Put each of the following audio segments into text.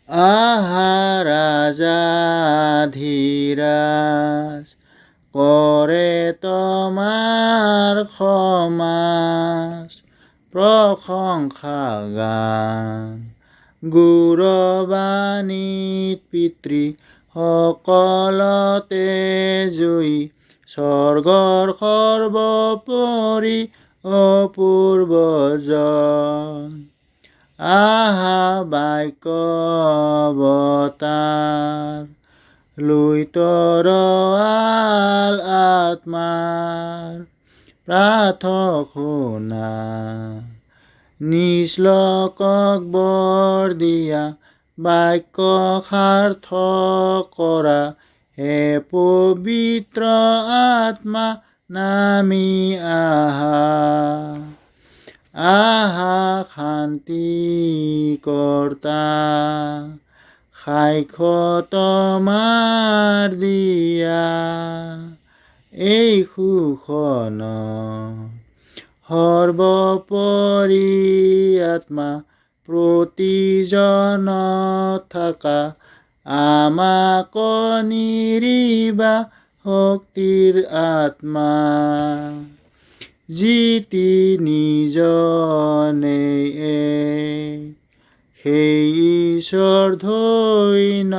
আহাৰাজাধীৰাজ কৰে তোমাৰ সমাজ প্ৰশংসা গান গুৰবাণীত পিতৃ সকলতে জয়ী স্বৰ্গৰ সৰ্বোপৰি অপূৰ্বজন আহা বাক্য অৱতাৰ লৈ তৰোৱাল আত্মাৰ প্ৰাৰ্থনা নিশ্লোকক বৰ দিয়া বাক্য সাৰ্থক কৰা হে পবিত্ৰ আত্মা নামি আহা শান্তি কৰ্তা সাক্ষ্য তোমাৰ দিয়া এই সুখন সৰ্বোপৰি আত্মা প্ৰতিজনত থাকা আমাক নিৰিবা শক্তিৰ আত্মা জিতি নিজনে সেই ঈশ্বৰ ধন্য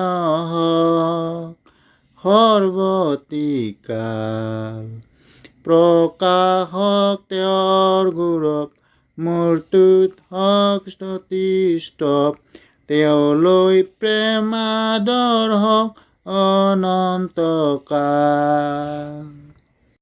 সৰ্বতিকাল প্ৰকাশক তেওঁৰ গৌৰৱ মূৰ্তিত হক স্তুতিস্তৱ তেওঁলৈ প্ৰেমাদৰ হওক অনন্তকাল।